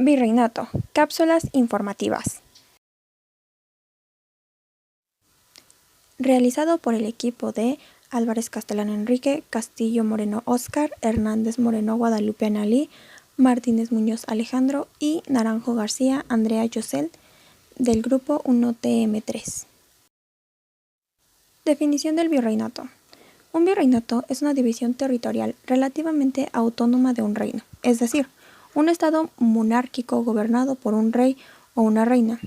Virreinato. Cápsulas informativas. Realizado por el equipo de Álvarez Castellano Enrique, Castillo Moreno Óscar, Hernández Moreno Guadalupe Analí, Martínez Muñoz Alejandro y Naranjo García Andrea Yosel, del grupo 1TM3. Definición del virreinato. Un virreinato es una división territorial relativamente autónoma de un reino, es decir, un estado monárquico gobernado por un rey o una reina.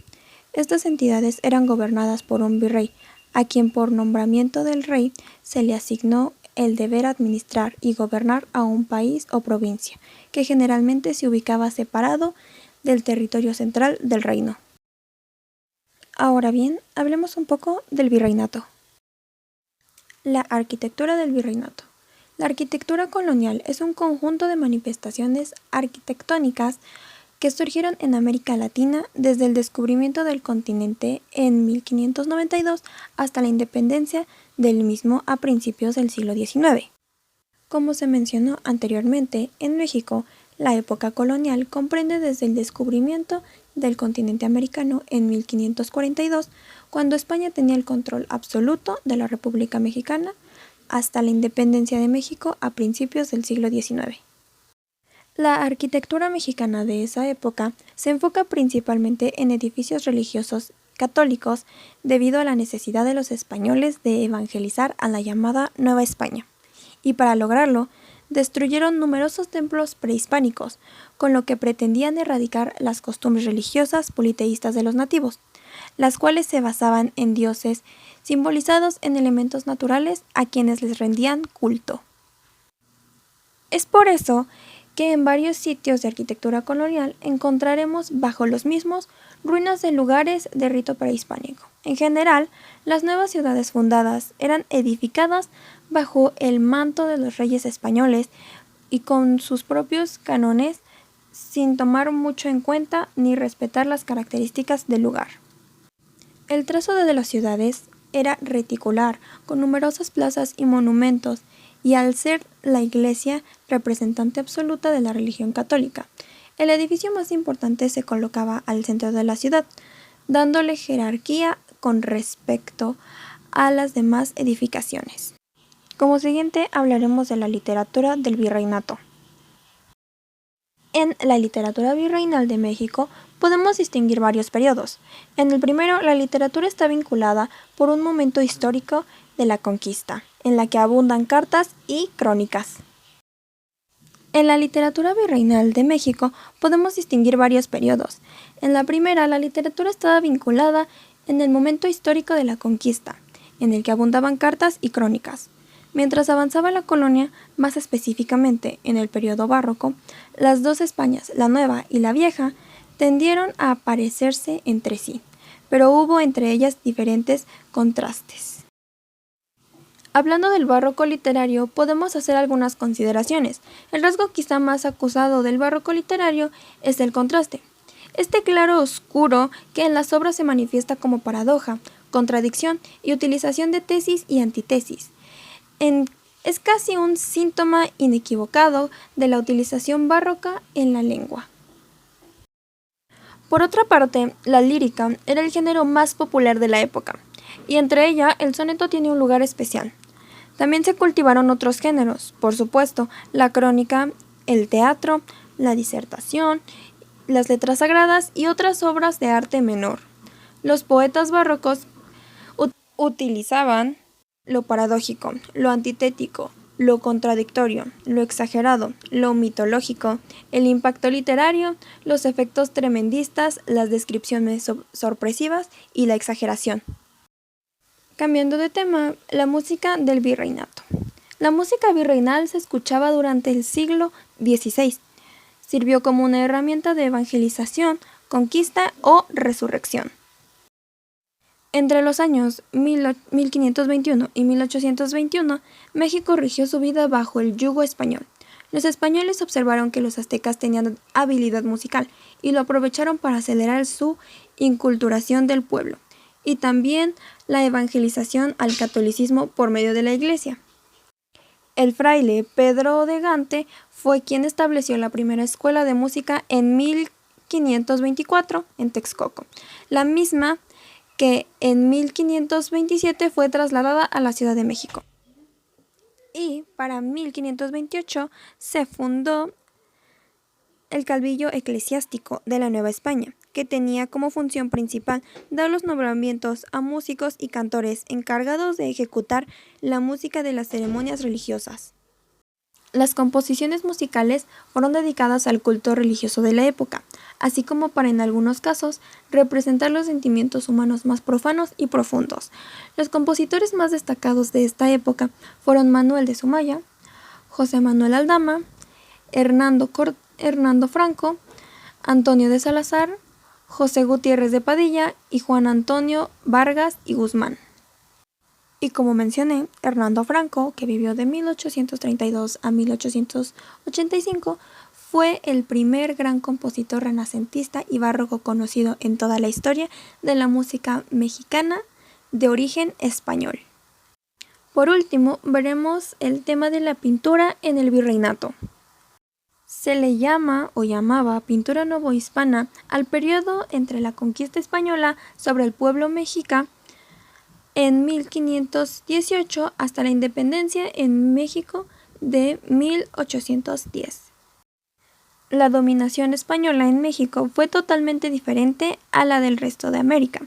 Estas entidades eran gobernadas por un virrey, a quien por nombramiento del rey se le asignó el deber administrar y gobernar a un país o provincia, que generalmente se ubicaba separado del territorio central del reino. Ahora bien, hablemos un poco del virreinato. La arquitectura del virreinato. La arquitectura colonial es un conjunto de manifestaciones arquitectónicas que surgieron en América Latina desde el descubrimiento del continente en 1592 hasta la independencia del mismo a principios del siglo XIX. Como se mencionó anteriormente, en México, la época colonial comprende desde el descubrimiento del continente americano en 1542, cuando España tenía el control absoluto de la República Mexicana, hasta la independencia de México a principios del siglo XIX. La arquitectura mexicana de esa época se enfoca principalmente en edificios religiosos católicos debido a la necesidad de los españoles de evangelizar a la llamada Nueva España, y para lograrlo, destruyeron numerosos templos prehispánicos, con lo que pretendían erradicar las costumbres religiosas politeístas de los nativos, las cuales se basaban en dioses simbolizados en elementos naturales a quienes les rendían culto. Es por eso que en varios sitios de arquitectura colonial encontraremos bajo los mismos ruinas de lugares de rito prehispánico. En general, las nuevas ciudades fundadas eran edificadas bajo el manto de los reyes españoles y con sus propios cánones, sin tomar mucho en cuenta ni respetar las características del lugar. El trazo de las ciudades era reticular, con numerosas plazas y monumentos, y al ser la iglesia representante absoluta de la religión católica, el edificio más importante se colocaba al centro de la ciudad, dándole jerarquía con respecto a las demás edificaciones. Como siguiente hablaremos de la literatura del virreinato. En la literatura virreinal de México podemos distinguir varios periodos. En el primero, la literatura está vinculada por un momento histórico de la conquista, en la que abundan cartas y crónicas. En la literatura virreinal de México podemos distinguir varios periodos. En la primera, la literatura estaba vinculada en el momento histórico de la conquista, en el que abundaban cartas y crónicas. Mientras avanzaba la colonia, más específicamente en el periodo barroco, las dos Españas, la nueva y la vieja, tendieron a parecerse entre sí, pero hubo entre ellas diferentes contrastes. Hablando del barroco literario, podemos hacer algunas consideraciones. El rasgo quizá más acusado del barroco literario es el contraste. Este claro oscuro que en las obras se manifiesta como paradoja, contradicción y utilización de tesis y antitesis. Es casi un síntoma inequivocado de la utilización barroca en la lengua. Por otra parte, la lírica era el género más popular de la época, y entre ella el soneto tiene un lugar especial. También se cultivaron otros géneros, por supuesto, la crónica, el teatro, la disertación, las letras sagradas y otras obras de arte menor. Los poetas barrocos utilizaban lo paradójico, lo antitético, lo contradictorio, lo exagerado, lo mitológico, el impacto literario, los efectos tremendistas, las descripciones sorpresivas y la exageración. Cambiando de tema, la música del virreinato. La música virreinal se escuchaba durante el siglo XVI. Sirvió como una herramienta de evangelización, conquista o resurrección. Entre los años 1521 y 1821, México rigió su vida bajo el yugo español. Los españoles observaron que los aztecas tenían habilidad musical y lo aprovecharon para acelerar su inculturación del pueblo, y también la evangelización al catolicismo por medio de la iglesia. El fraile Pedro de Gante fue quien estableció la primera escuela de música en 1521 1524 en Texcoco, la misma que en 1527 fue trasladada a la Ciudad de México. Y para 1528 se fundó el Cabildo Eclesiástico de la Nueva España, que tenía como función principal dar los nombramientos a músicos y cantores encargados de ejecutar la música de las ceremonias religiosas. Las composiciones musicales fueron dedicadas al culto religioso de la época, así como para en algunos casos representar los sentimientos humanos más profanos y profundos. Los compositores más destacados de esta época fueron Manuel de Somaya, José Manuel Aldama, Hernando Franco, Antonio de Salazar, José Gutiérrez de Padilla y Juan Antonio Vargas y Guzmán. Y como mencioné, Hernando Franco, que vivió de 1832 a 1885, fue el primer gran compositor renacentista y barroco conocido en toda la historia de la música mexicana de origen español. Por último, veremos el tema de la pintura en el virreinato. Se le llama o llamaba pintura novohispana al periodo entre la conquista española sobre el pueblo mexica en 1518 hasta la independencia en México de 1810. La dominación española en México fue totalmente diferente a la del resto de América.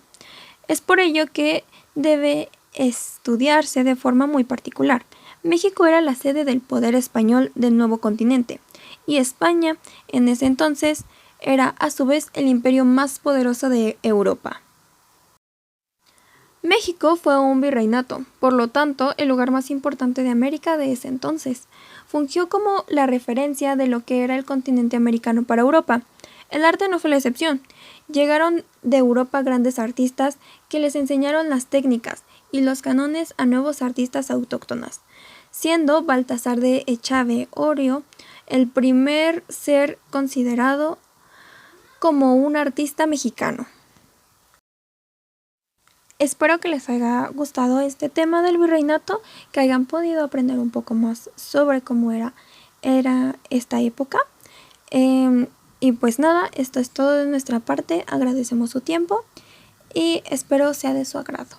Es por ello que debe estudiarse de forma muy particular. México era la sede del poder español del nuevo continente, y España, en ese entonces, era a su vez el imperio más poderoso de Europa. México fue un virreinato, por lo tanto, el lugar más importante de América de ese entonces. Fungió como la referencia de lo que era el continente americano para Europa. El arte no fue la excepción. Llegaron de Europa grandes artistas que les enseñaron las técnicas y los cánones a nuevos artistas autóctonas, siendo Baltasar de Echave Orio el primer ser considerado como un artista mexicano. Espero que les haya gustado este tema del virreinato, que hayan podido aprender un poco más sobre cómo era esta época. Y pues nada, esto es todo de nuestra parte. Agradecemos su tiempo y espero sea de su agrado.